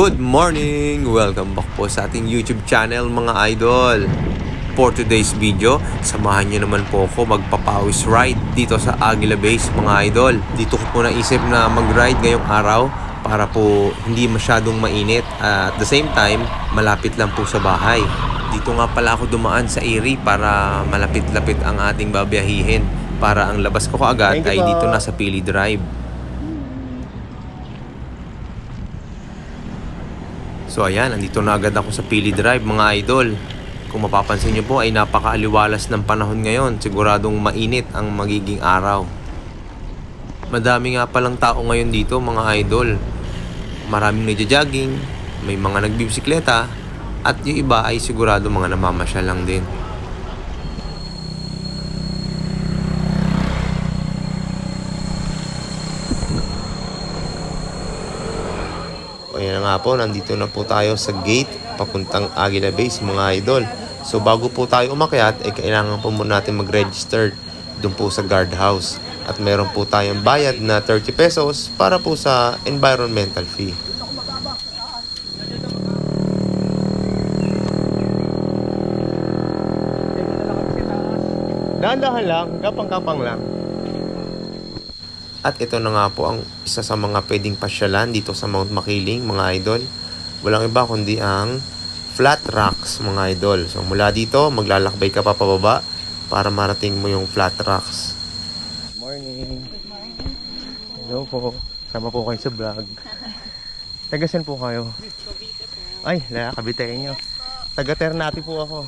Good morning! Welcome back po sa ating YouTube channel mga idol. For today's video, samahan nyo naman po ako magpapawis ride dito sa Aguila Base mga idol. Dito ko po naisip na mag-ride ngayong araw para po hindi masyadong mainit at the same time, malapit lang po sa bahay. Dito nga pala ako dumaan sa Erie para malapit-lapit ang ating babiyahihin para ang labas ko kaagad ay dito na sa Pili Drive. So ayan, andito na agad ako sa Pili Drive mga idol. Kung mapapansin nyo po ay napakaaliwalas ng panahon ngayon. Siguradong mainit ang magiging araw. Madami nga palang tao ngayon dito mga idol. Maraming nagja-jogging, may mga nagbibisikleta, at yung iba ay sigurado mga namamasyal lang din. Ayan nga po, nandito na po tayo sa gate papuntang Aguila Base mga idol. So bago po tayo umakyat, kailangan po muna natin mag-register doon po sa guardhouse. At meron po tayong bayad na 30 pesos para po sa environmental fee. Dahan-dahan lang, kapang-kapang lang. At ito na nga po ang isa sa mga pwedeng pasyalan dito sa Mount Makiling mga idol. Walang iba kundi ang Flat Rocks mga idol. So mula dito maglalakbay ka pa pababa para marating mo yung Flat Rocks. Good morning. Hello po. Sama po kayo sa vlog. Tagasan po kayo? Ay, kabitayin nyo. Taga Ternate po ako.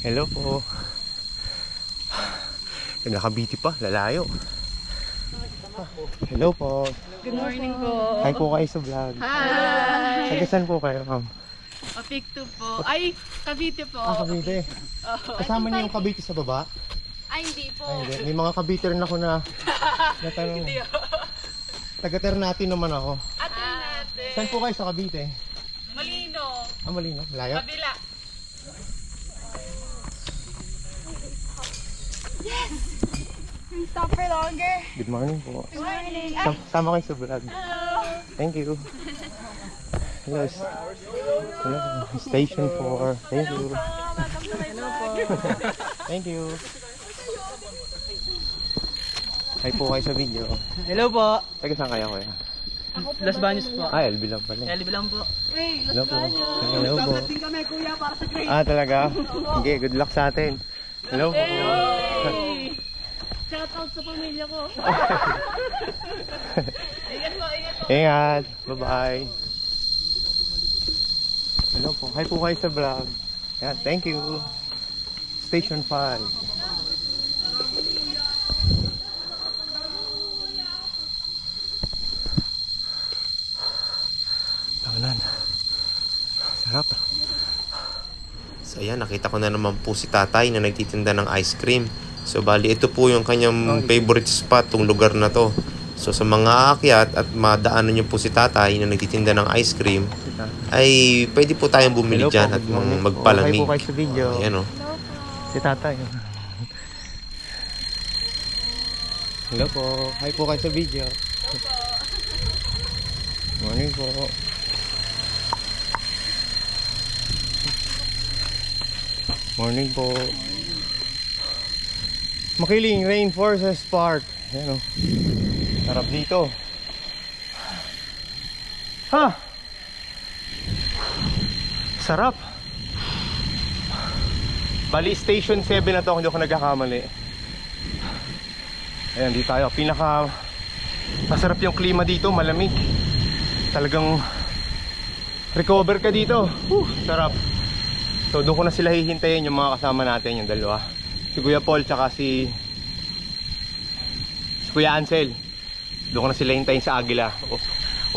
Hello po. Nagkakabiti pa, lalayo. Hello po. Good morning po. Hi po kayo sa vlog. Hi! Tagasan po kayo, ma'am? Opik 2 po. Ay, Cavite po. Cavite. Kasama niyo yung Cavite sa baba? Ay, hindi po. Ay, hindi. May mga Cavite rin ako na natanong. Hindi po. Taga Ternate naman ako. Ate natin. Saan po kayo sa Cavite? Malino. Malino. Layo? Kabila. Yes! Stop for longer. Good morning po. Good morning. Sama kayo sa vlog. Hello. Thank you. Hello. Hello. Station 4. Thank you. Thank you. Hi po kayo sa video. Hello po. Taga saan kayo kuya? Los Baños po. Ah, LB lang pala. LB lang po. Hey, Hello po. Hello po. Dating kami kuya para sa grade. Ah, talaga? Okay, good luck sa atin. Hello po. shout out sa pamilya ko. Ingat po, ingat po. Ingat. Bye-bye. Hello po. Hi po kayo sa vlog. Yeah, thank you. Station 5. Tanganan. Sarap. So ayan, nakita ko na naman po si tatay na nagtitinda ng ice cream. So bali, ito po yung kanyang favorite spot, tong lugar na to. So sa mga aakyat at madaanan nyo po si tatay na nagtitinda ng ice cream, ay pwede po tayong bumili dyan at magpalamig. Hi po kayo sa video. Ayan o. Si tatay. Hello po. Hi po kayo sa video. Morning po. Morning po. Makiling Rainforest Park. Ayan o. Sarap dito. Ha! Sarap. Bali, station 7 na to kung hindi ako nagkakamali. Ayan, dito tayo. Masarap yung klima dito, malamig. Talagang recover ka dito. Sarap. So doon ko na sila hihintayin, yung mga kasama natin, yung dalawa. Si Kuya Paul tsaka si Kuya Ansel. Doon ko na sila hintayin sa Aguila.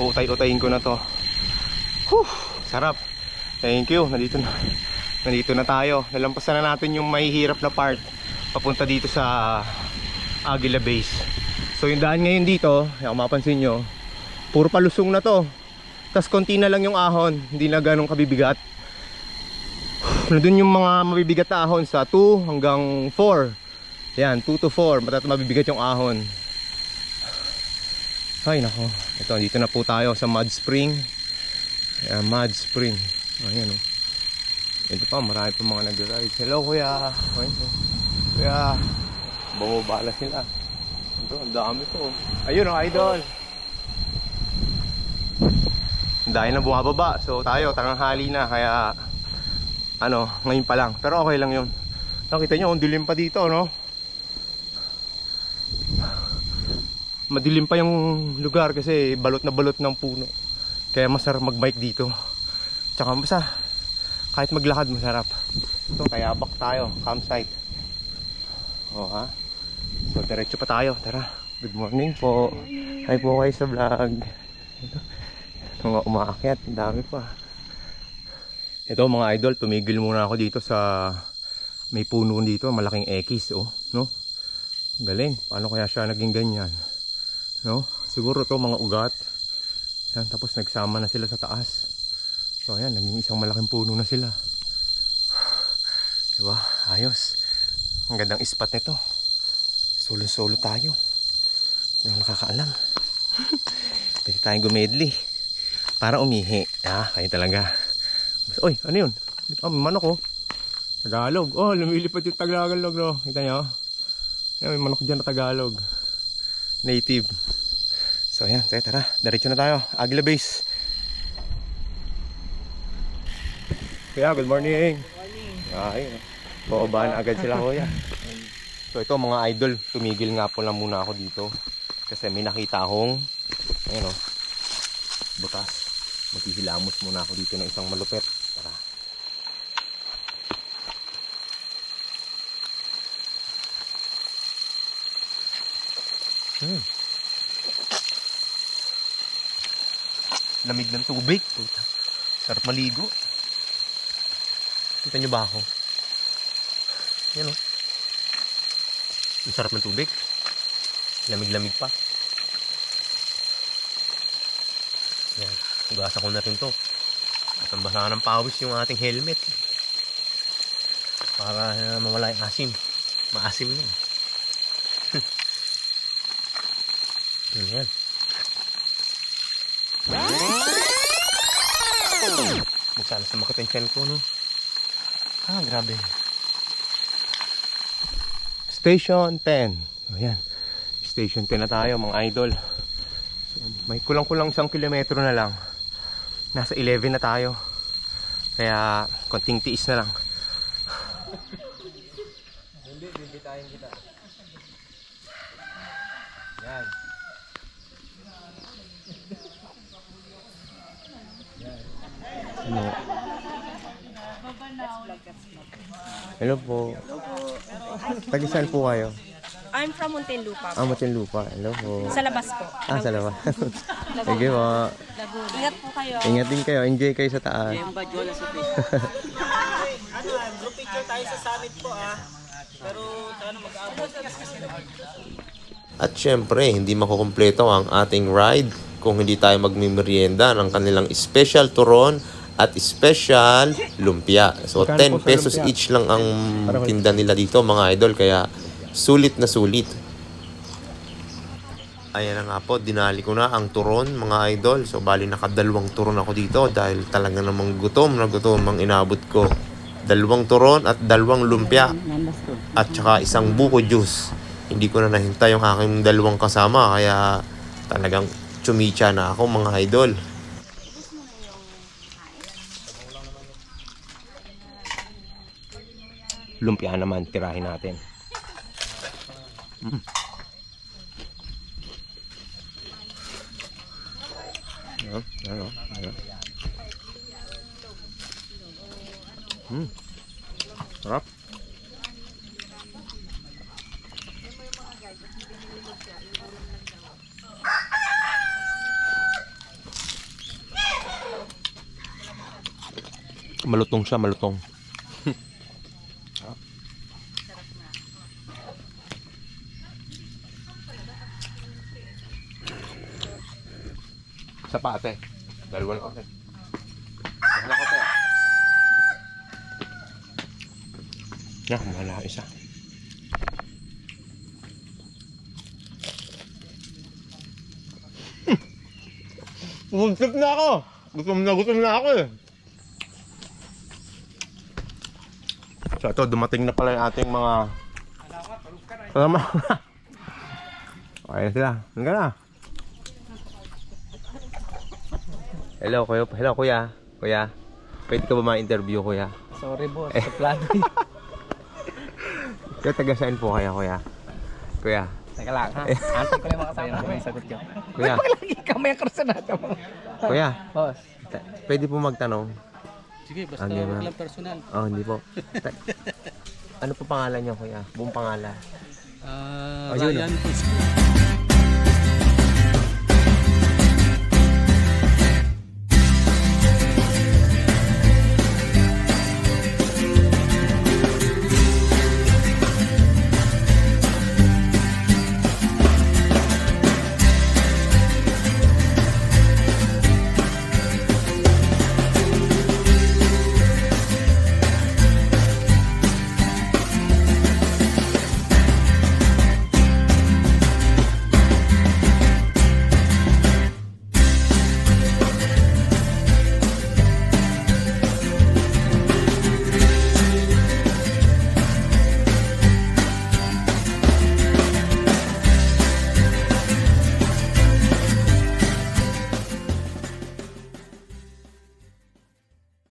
Utay-utayin ko na to. Sarap. Thank you. Nandito na tayo. Nalampasan na natin yung mahihirap na part papunta dito sa Aguila Base. So yung daan ngayon dito, kung mapansin nyo, puro palusong na to. Tas konti na lang yung ahon, hindi na ganong kabibigat. Nandun yung mga mabibigat na ahon sa 2 hanggang 4. Yan, 2 to 4, mabibigat yung ahon. Ay nako, ito dito na po tayo sa Mud Spring. Ayan, Mud Spring. Ayan o. Ito pa, marami pa mga nag-ride. Hello kuya. Kuya, bumabala sila. Ito, ang dami po. Ayun o, idol. Dahil na bumababa. So tayo, tanghali na. Kaya, ngayon pa lang. Pero okay lang yun. Nakita nyo, ang dilim pa dito, no? Madilim pa yung lugar kasi balot na balot ng puno. Kaya masarap mag-bike dito. Tsaka kahit maglakad masarap. So Tayabak tayo, campsite. Oh ha. So diretso pa tayo. Tara. Good morning po. Hi po kayo sa vlog. Ito mga umaakyat, ang dami pa. Ito mga idol, tumigil muna ako dito sa may puno dito, malaking X, oh, no? Galing. Paano kaya siya naging ganyan? No? Siguro to mga ugat. Yan, tapos nagsama na sila sa taas. So ayan, naging isang malaking puno na sila. Diba? Ayos. Ang gandang spot nito. Solo-solo tayo. Walang nakakaalam. Pwede tayong gumedli para umihi. Kayo talaga. Oy, ano yun? May manok oh. Tagalog. Oh, lumilipad yung Tagalog, no? Kita nyo? May manok dyan na Tagalog. Native. So ayan, tara, diretso na tayo. Aguila Base. Kuya, good morning. Good morning. Ayun. Babaan agad sila kuya. So ito mga idol, tumigil nga po lang muna ako dito. Kasi may nakita akong ayun o, butas. Maghihilamos muna ako dito ng isang malupit. Tara. Lamig ng tubig. Puta. Sarap maligo. Kita nyo ba ako? Yan o. Ang sarap ng tubig. Lamig-lamig pa. Yan. Hugasan ko na rin to. At ang basa ng pawis yung ating helmet. Para mawala yung asim. Maasim na. Yan. Sana sumakit ang tiyan ko, no? Grabe. Station 10. Ayan. Station 10 na tayo, mga idol. So, may kulang-kulang 1 kilometro na lang. Nasa 11 na tayo. Kaya, konting tiis na lang. Hindi, bibitayin kita. Yan. Ano? Hello po. Tagisan po kayo? I'm from Muntinlupa. Muntinlupa. Hello po. Sa labas po. Sa labas. Sige po. Ingat po kayo. Ingat din kayo. Enjoy kayo sa taas. Group picture tayo sa summit po Pero sana mag-aabot. At syempre, hindi makukumpleto ang ating ride kung hindi tayo magmimerienda ng kanilang special turon at special lumpia. So 10 pesos each lang ang tinda nila dito mga idol, kaya sulit na sulit. Ayan na nga po, dinali ko na ang turon mga idol. So bali nakadalawang turon ako dito dahil talaga namang gutom na gutom ang inabot ko. 2 turon at 2 lumpia at saka 1 buko juice. Hindi ko na nahintay yung aking 2 kasama, kaya talagang chumicha na ako mga idol. Lumpia naman, tirahin natin. Sarap. Malutong siya, malutong. Sa pa ate. Dalawa lang ate. Wala ko ate. Wala isa. Bumsip na ako. Gutom na ako eh. So ito, dumating na pala yung ating mga... Tama. Okay na sila. Hanggang na. Hello, kuya. Hello, kuya. Kuya. Pwede ka ba ma-interview, kuya? Sorry boss, suplado. Kaya taga saan po kaya, kuya? Kuya. Teka lang ha. Antay ko lang mga kasama ko yung sagot ko. Kuya. Lagi kami ang karsanada mo. Kuya. Boss. Pwede po magtanong? Sige, basta Okay, wag ma'am. lang personal. Oh, hindi po. Ano po pangalan niyo, kuya? Buong pangalan. Ah, Ayun, Ryan Pisco.